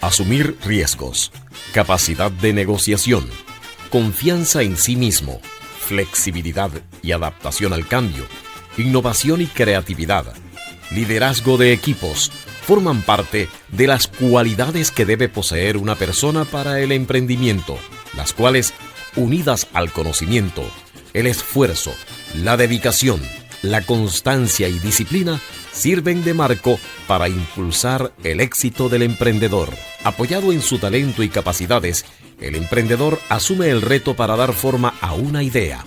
Asumir riesgos, capacidad de negociación, confianza en sí mismo, flexibilidad y adaptación al cambio, innovación y creatividad, liderazgo de equipos, forman parte de las cualidades que debe poseer una persona para el emprendimiento, las cuales, unidas al conocimiento, el esfuerzo, la dedicación, la constancia y disciplina, sirven de marco para impulsar el éxito del emprendedor. Apoyado en su talento y capacidades, el emprendedor asume el reto para dar forma a una idea.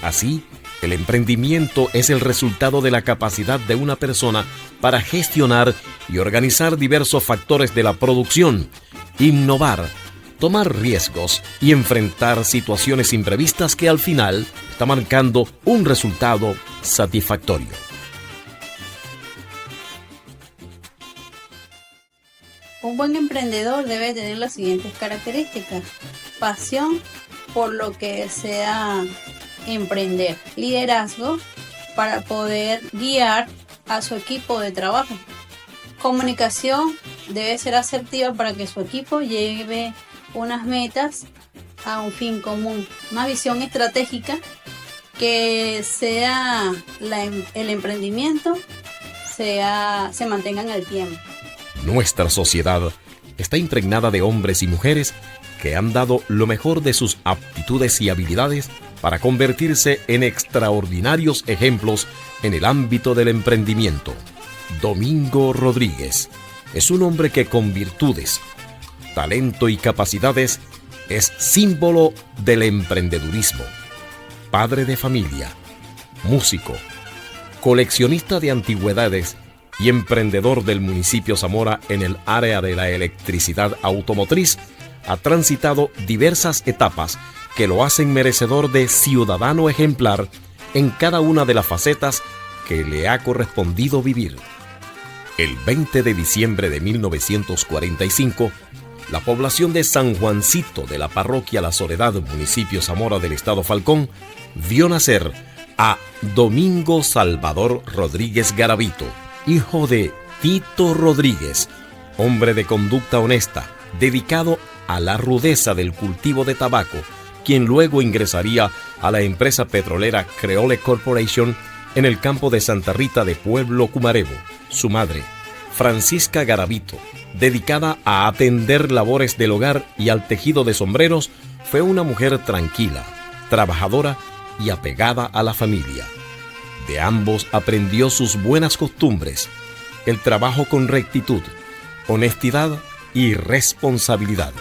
Así, el emprendimiento es el resultado de la capacidad de una persona para gestionar y organizar diversos factores de la producción, innovar, tomar riesgos y enfrentar situaciones imprevistas que al final está marcando un resultado satisfactorio. Un buen emprendedor debe tener las siguientes características: pasión por lo que desea emprender, liderazgo para poder guiar a su equipo de trabajo, comunicación debe ser asertiva para que su equipo lleve unas metas a un fin común, una visión estratégica que sea el emprendimiento se mantenga en el tiempo. Nuestra sociedad está impregnada de hombres y mujeres que han dado lo mejor de sus aptitudes y habilidades para convertirse en extraordinarios ejemplos en el ámbito del emprendimiento. Domingo Rodríguez es un hombre que con virtudes, talento y capacidades es símbolo del emprendedurismo. Padre de familia, músico, coleccionista de antigüedades y emprendedor del municipio Zamora en el área de la electricidad automotriz, ha transitado diversas etapas que lo hacen merecedor de ciudadano ejemplar en cada una de las facetas que le ha correspondido vivir. El 20 de diciembre de 1945, la población de San Juancito de la parroquia La Soledad, municipio Zamora del estado Falcón, vio nacer a Domingo Salvador Rodríguez Garavito, hijo de Tito Rodríguez, hombre de conducta honesta, dedicado a la rudeza del cultivo de tabaco, quien luego ingresaría a la empresa petrolera Creole Corporation en el campo de Santa Rita de Pueblo Cumarebo. Su madre, Francisca Garavito, dedicada a atender labores del hogar y al tejido de sombreros, fue una mujer tranquila, trabajadora y apegada a la familia. De ambos aprendió sus buenas costumbres, el trabajo con rectitud, honestidad y responsabilidad.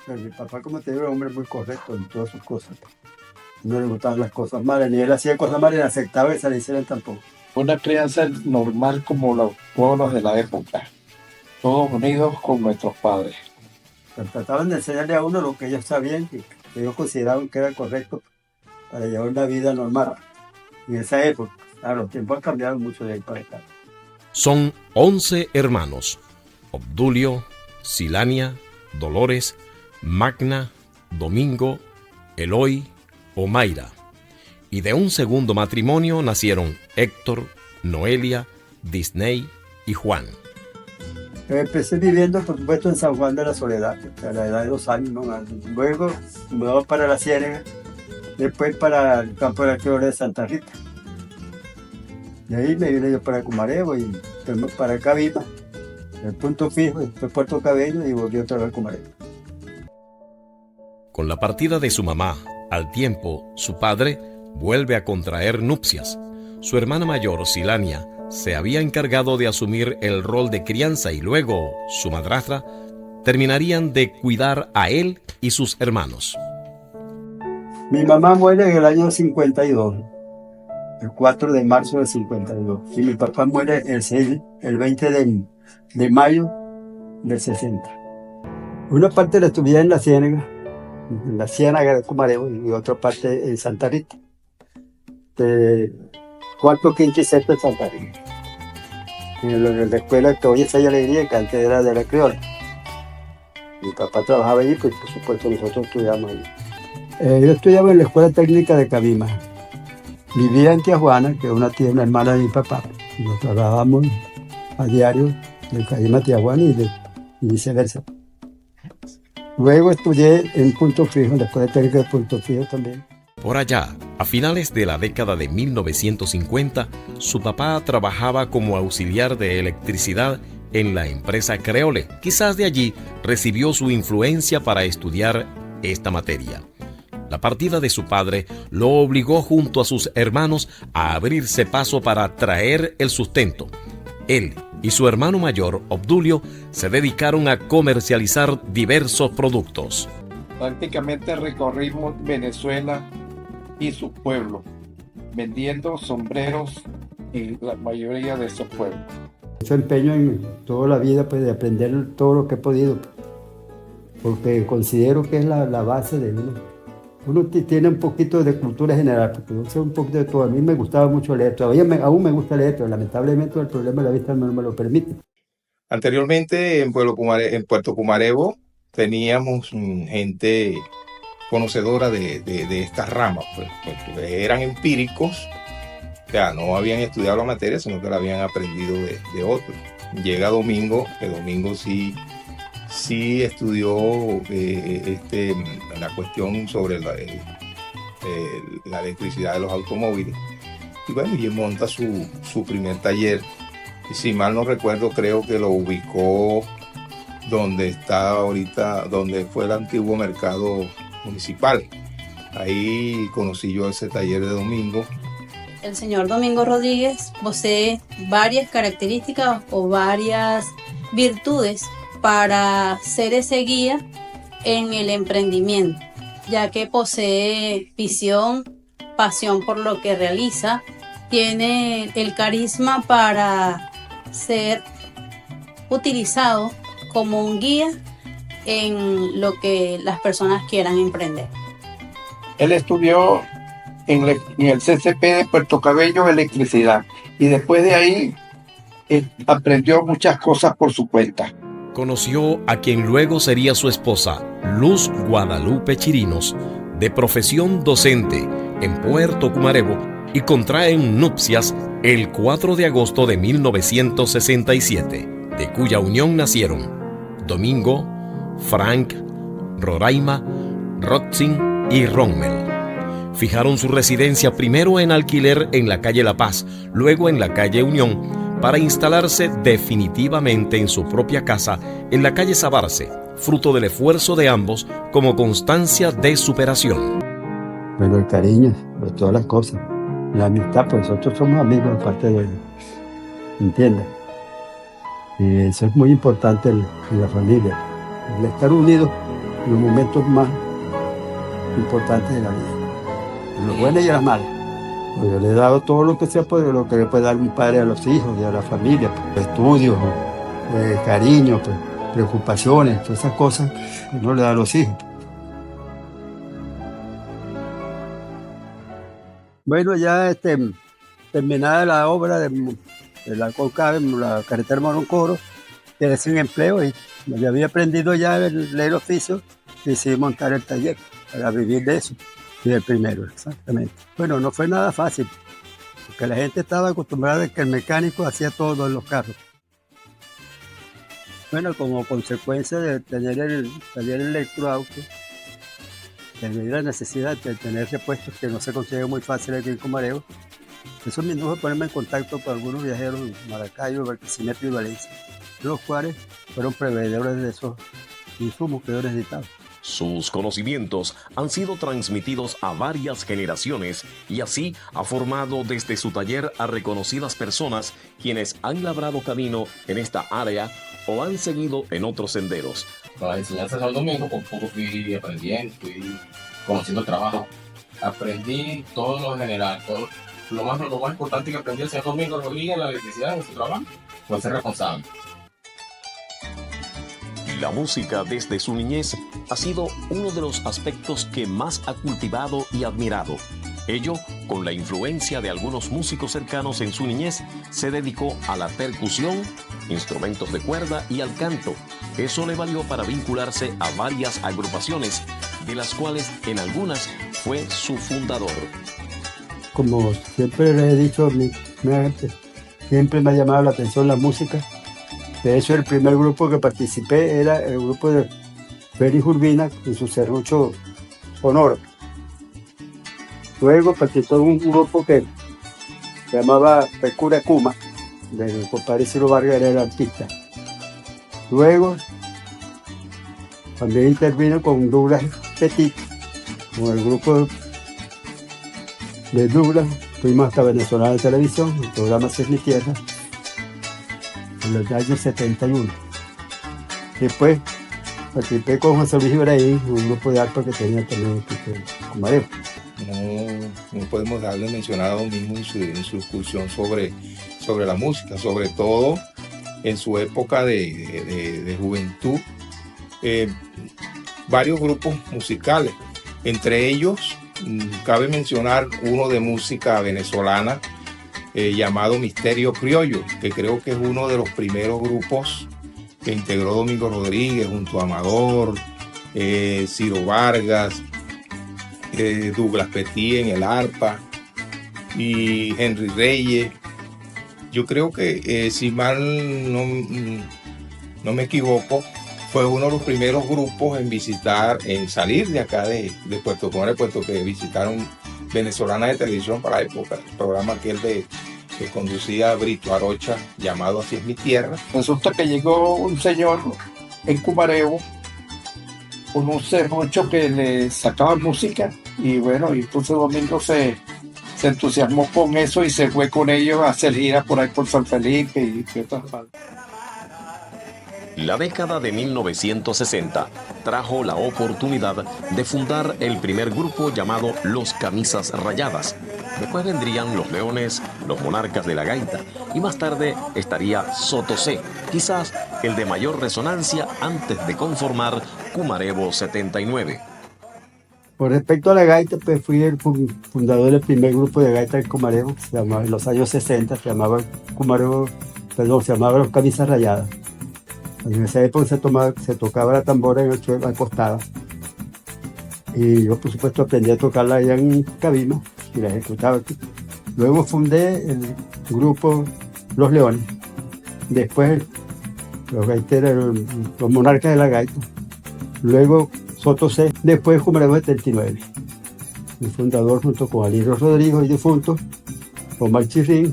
Mi papá, como te digo, era un hombre muy correcto en todas sus cosas. No le gustaban las cosas malas, ni él hacía cosas malas y aceptaba que se le hicieran tampoco. Una crianza normal como los pueblos de la época, todos unidos con nuestros padres. Pero trataban de enseñarle a uno lo que ellos sabían, que ellos consideraban que era correcto para llevar una vida normal. En esa época, claro, los tiempos han cambiado mucho de ahí para acá. Son 11 hermanos: Obdulio, Silania, Dolores, Magna, Domingo, Eloy, Omaira. Y de un segundo matrimonio nacieron Héctor, Noelia, Disney y Juan. Empecé viviendo, por supuesto, en San Juan de la Soledad, a la edad de 2 años, ¿no? Luego mudamos para la Ciénaga, después para el campo de la Creole de Santa Rita. De ahí me vine yo para Cumarebo y para Cabima, el punto fijo, después Puerto Cabello y volví otra vez a Cumarebo. Con la partida de su mamá, al tiempo, su padre vuelve a contraer nupcias. Su hermana mayor, Silania, se había encargado de asumir el rol de crianza y luego su madrastra terminarían de cuidar a él y sus hermanos. Mi mamá muere en el año 52, el 4 de marzo del 52, y mi papá muere el 20 de mayo del 60. Una parte la estudié en la Ciénaga de Cumarebo, y otra parte en Santa Rita. Cuarto, quinto y sexto en Santa Rita. En la escuela que hoy es Ella Alegría, que antes era de la Creole. Mi papá trabajaba allí, pues por supuesto nosotros estudiamos allí. Yo estudiaba en la Escuela Técnica de Cabima. vivía en Tijuana, que es una tía, una hermana de mi papá. Nos trabajábamos a diario de Caima a Tijuana y viceversa. Luego estudié en Punto Fijo, después de técnico de Punto Fijo también. Por allá, a finales de la década de 1950, su papá trabajaba como auxiliar de electricidad en la empresa Creole. Quizás de allí recibió su influencia para estudiar esta materia. La partida de su padre lo obligó junto a sus hermanos a abrirse paso para traer el sustento. Él y su hermano mayor, Obdulio, se dedicaron a comercializar diversos productos. Prácticamente recorrimos Venezuela y sus pueblos, vendiendo sombreros en la mayoría de esos pueblos. Yo empeño en toda la vida pues, de aprender todo lo que he podido, porque considero que es la base de uno. Uno tiene un poquito de cultura general, porque yo sé un poquito de todo. A mí me gustaba mucho leer, todavía aún me gusta leer, pero lamentablemente el problema de la vista no me lo permite. Anteriormente en Puerto Pumarevo teníamos gente conocedora de estas ramas, pues eran empíricos, o sea, no habían estudiado la materia, sino que la habían aprendido de otros. Llega Domingo, que Domingo sí estudió la cuestión sobre la electricidad de los automóviles. Y bueno, y monta su primer taller. Y si mal no recuerdo, creo que lo ubicó donde está ahorita, donde fue el antiguo mercado municipal. Ahí conocí yo ese taller de Domingo. El señor Domingo Rodríguez posee varias características o varias virtudes para ser ese guía en el emprendimiento, ya que posee visión, pasión por lo que realiza, tiene el carisma para ser utilizado como un guía en lo que las personas quieran emprender. Él estudió en el CCP de Puerto Cabello electricidad y después de ahí aprendió muchas cosas por su cuenta. Conoció a quien luego sería su esposa, Luz Guadalupe Chirinos, de profesión docente en Puerto Pumarevo, y contraen nupcias el 4 de agosto de 1967, de cuya unión nacieron Domingo, Frank, Roraima, Rotzin y Rommel. Fijaron su residencia primero en alquiler en la calle La Paz, luego en la calle Unión, para instalarse definitivamente en su propia casa en la calle Sabarce, fruto del esfuerzo de ambos como constancia de superación. Bueno, el cariño, de todas las cosas. La amistad, pues nosotros somos amigos aparte de él, ¿entiendes? Y eso es muy importante en la familia, el estar unidos en los momentos más importantes de la vida, en las buenas y en las malas. Pues yo le he dado todo lo que sea, pues, lo que le puede dar un padre a los hijos y a la familia, pues, estudios, cariño, pues, preocupaciones, todas esas cosas que uno le da a los hijos. Bueno, ya terminada la obra de la Concave, la carretera Moroncoro, quedé sin empleo y me había aprendido ya el oficio y decidí montar el taller para vivir de eso. Y el primero, exactamente. Bueno, no fue nada fácil, porque la gente estaba acostumbrada a que el mecánico hacía todo en los carros. Bueno, como consecuencia de tener el taller electroauto, tenía la necesidad de tener repuestos que no se consiguen muy fácil aquí en Comareo. Eso me indujo a ponerme en contacto con algunos viajeros en Maracaibo, Barquisimeto y Valencia, los cuales fueron proveedores de esos insumos que yo necesitaba. Sus conocimientos han sido transmitidos a varias generaciones y así ha formado desde su taller a reconocidas personas quienes han labrado camino en esta área o han seguido en otros senderos. Con las enseñanzas de San Domingo, con poco fui aprendiendo, fui conociendo el trabajo. Aprendí todo lo general, todo, lo más importante que aprendí el señor Domingo Rodríguez en la electricidad, en su trabajo, fue ser responsable. La música desde su niñez ha sido uno de los aspectos que más ha cultivado y admirado. Ello, con la influencia de algunos músicos cercanos en su niñez, se dedicó a la percusión, instrumentos de cuerda y al canto. Eso le valió para vincularse a varias agrupaciones, de las cuales en algunas fue su fundador. como siempre les he dicho, siempre me ha llamado la atención la música. De hecho, el primer grupo que participé era el grupo de Félix Urbina en su serrucho sonoro. Luego participó un grupo que se llamaba Pecura Cuma, del compadre Ciro Vargas, era el artista. Luego también intervino con Douglas Petit, con el grupo de Douglas. Fuimos hasta Venezolana de Televisión, el programa Así es mi tierra, en los años 71. Después participé con José Luis Ibrahim, un grupo de arpa que tenía también Cumarebo. No podemos darle mencionado mismo en su excursión sobre la música, sobre todo en su época de juventud, varios grupos musicales. Entre ellos, cabe mencionar uno de música venezolana llamado Misterio Criollo, que creo que es uno de los primeros grupos que integró Domingo Rodríguez junto a Amador, Ciro Vargas, Douglas Petit en el arpa y Henry Reyes. Yo creo que si mal no me equivoco, fue uno de los primeros grupos en salir de acá de Puerto Comarevo, puesto que visitaron Venezolana de Televisión para la época, el programa aquel que conducía Brito Arocha, llamado Así es mi tierra. Resulta que llegó un señor en Cumarebo con un serrucho que le sacaba música, y bueno, y entonces Domingo se entusiasmó con eso y se fue con ellos a hacer gira por ahí por San Felipe y otras partes. La década de 1960 trajo la oportunidad de fundar el primer grupo llamado Los Camisas Rayadas. Después vendrían Los Leones, Los Monarcas de la Gaita, y más tarde estaría Soto C, quizás el de mayor resonancia antes de conformar Cumarebo 79. Con respecto a la gaita, pues fui el fundador del primer grupo de gaita en Cumarebo, se llamaba, en los años 60, se llamaba Los Camisas Rayadas. En esa época se tocaba la tambora en el suelo, acostada. Y yo, por supuesto, aprendí a tocarla allá en Cabima y la ejecutaba aquí. Luego fundé el grupo Los Leones. Después los gaiteros, los Monarcas de la Gaita. Luego Soto C. Después Cumarebo 79. El fundador junto con Aliro Rodrigo y difunto, Omar Chirrín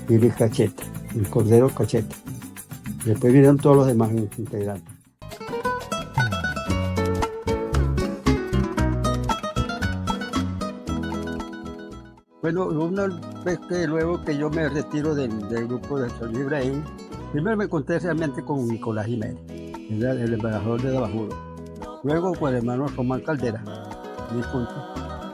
y Luis Cacheta, el Cordero Cacheta. Después vinieron todos los demás integrantes. Bueno, una vez que luego que yo me retiro del grupo de José Luis Ibrahim, primero me encontré realmente con Nicolás Jiménez, el embajador de Dabajudo. Luego con el hermano Román Caldera, difunto.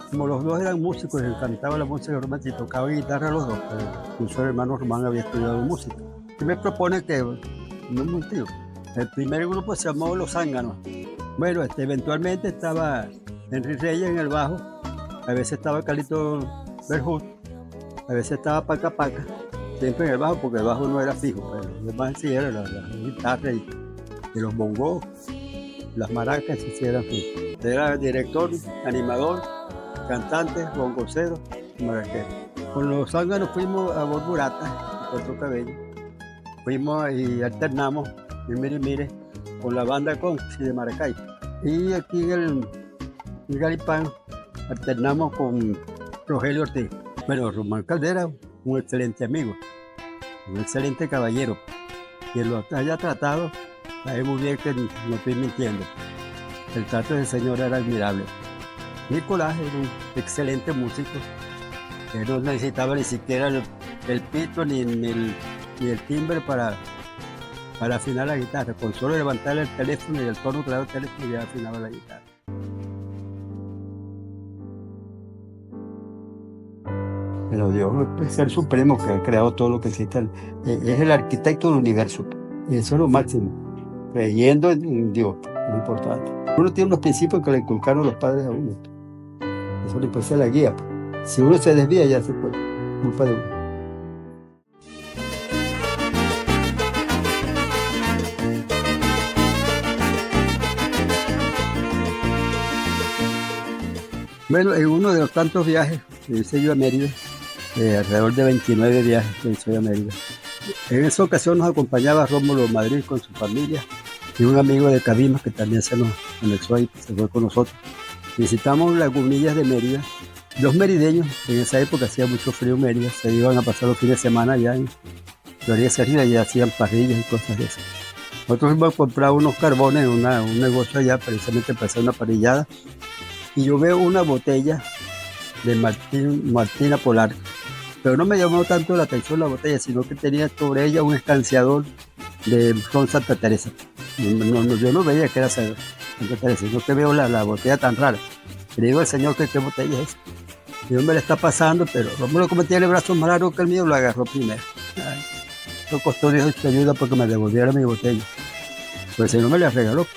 Como los dos eran músicos, les encantaba la música romántica y tocaban guitarra los dos, pero incluso el hermano Román había estudiado música. Y me propone que, no es motivo, el primer grupo se llamó Los Zánganos. Bueno, eventualmente estaba Henry Reyes en el bajo, a veces estaba Carlito Berjut, a veces estaba Paca Paca, siempre en el bajo, porque el bajo no era fijo, pero los demás sí eran las guitarras y los bongos, las maracas, sí eran fijos. Era director, animador, cantante, bongocero y maraquero. Con Los Zánganos fuimos a Borburata, en Puerto Cabello. Fuimos y alternamos, y mire, con la banda Conchi de Maracay. Y aquí en el Galipán alternamos con Rogelio Ortiz. Bueno, Román Caldera, un excelente amigo, un excelente caballero. Quien lo haya tratado, sabe muy bien que no estoy mintiendo. El trato del señor era admirable. Nicolás era un excelente músico, que no necesitaba ni siquiera el pito ni el timbre para afinar la guitarra. Con solo levantar el teléfono y el tono claro del teléfono ya afinaba la guitarra. Pero Dios es el supremo que ha creado todo lo que existe. Es el arquitecto del universo. Y eso es lo máximo. Creyendo en Dios, es importante. Uno tiene unos principios que le inculcaron los padres a uno. Eso le puede la guía. Si uno se desvía, ya se fue. Culpa de uno. Bueno, en uno de los tantos viajes hice yo a Mérida, alrededor de 29 viajes que hice a Mérida. En esa ocasión nos acompañaba Rómulo Madrid con su familia y un amigo de Cabimas que también se nos anexó ahí, se fue con nosotros. Visitamos Lagunillas de Mérida. Los merideños, en esa época hacía mucho frío en Mérida, se iban a pasar los fines de semana allá en Florida Cerrida y hacían parrillas y cosas de esas. Nosotros íbamos a comprar unos carbones en un negocio allá, precisamente para hacer una parrillada, y yo veo una botella de Martina Polar, pero no me llamó tanto la atención la botella, sino que tenía sobre ella un escanciador de ron Santa Teresa. Yo no veía que era Santa Teresa, sino que veo la botella tan rara. Le digo al señor que qué botella es. Y yo me la está pasando, pero Rómulo, como tiene el brazo más largo que el mío, lo agarró primero. Ay, eso costó 18 ayuda porque me devolviera mi botella. Pues el señor me la regaló.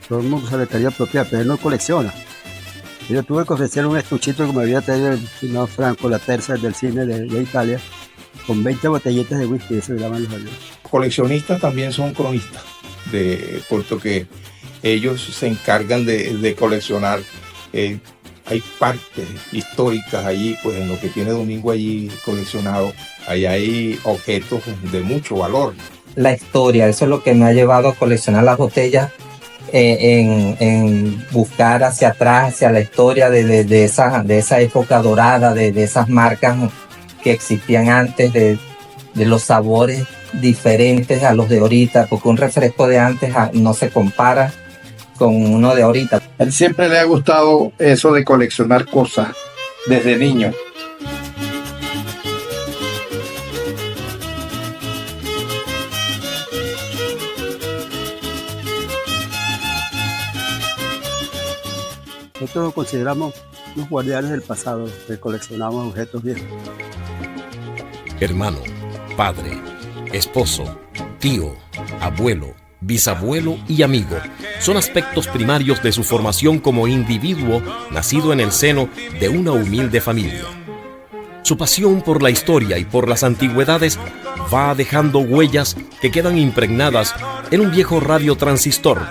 Todo el mundo sabe que haría propia, pero él no colecciona. Yo tuve que ofrecer un estuchito que me había traído el señor Franco, la terza del cine de Italia, con 20 botellitas de whisky, eso le llaman los aviones. Coleccionistas también son cronistas, puesto que ellos se encargan de coleccionar. Hay partes históricas allí, pues en lo que tiene Domingo allí coleccionado, ahí hay objetos de mucho valor. La historia, eso es lo que me ha llevado a coleccionar las botellas, en buscar hacia atrás, hacia la historia de esa época dorada, de esas marcas que existían antes, de los sabores diferentes a los de ahorita, porque un refresco de antes no se compara con uno de ahorita. A él siempre le ha gustado eso de coleccionar cosas desde niño. Nosotros nos consideramos los guardianes del pasado, que coleccionamos objetos viejos. Hermano, padre, esposo, tío, abuelo, bisabuelo y amigo son aspectos primarios de su formación como individuo nacido en el seno de una humilde familia. Su pasión por la historia y por las antigüedades va dejando huellas que quedan impregnadas en un viejo radiotransistor,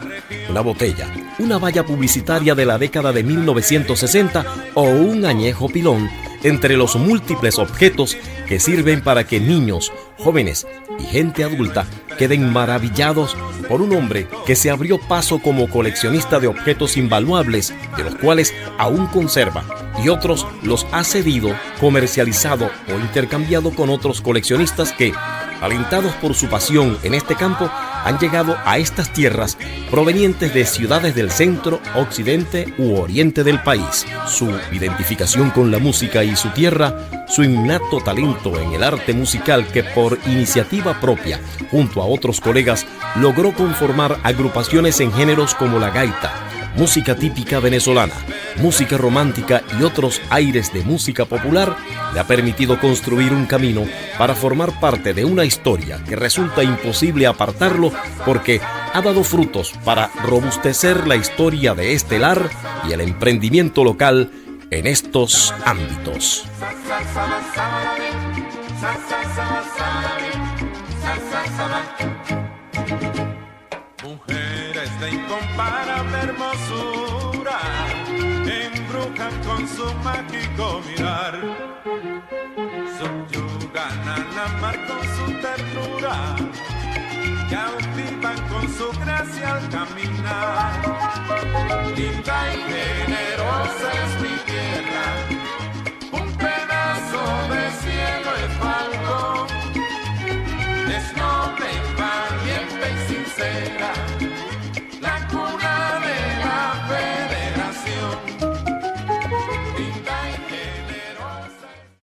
una botella, una valla publicitaria de la década de 1960 o un añejo pilón, entre los múltiples objetos que sirven para que niños, jóvenes y gente adulta queden maravillados por un hombre que se abrió paso como coleccionista de objetos invaluables, de los cuales aún conserva, y otros los ha cedido, comercializado o intercambiado con otros coleccionistas que, alentados por su pasión en este campo, han llegado a estas tierras provenientes de ciudades del centro, occidente u oriente del país. Su identificación con la música y su tierra, su innato talento en el arte musical que por iniciativa propia, junto a otros colegas, logró conformar agrupaciones en géneros como la gaita, música típica venezolana, música romántica y otros aires de música popular, le ha permitido construir un camino para formar parte de una historia que resulta imposible apartarlo porque ha dado frutos para robustecer la historia de este lar y el emprendimiento local en estos ámbitos. Mujeres de incomparable hermosura embrujan con su mágico mirar, subyugan a la mar con su ternura, cautivan con su gracia al caminar. Linda y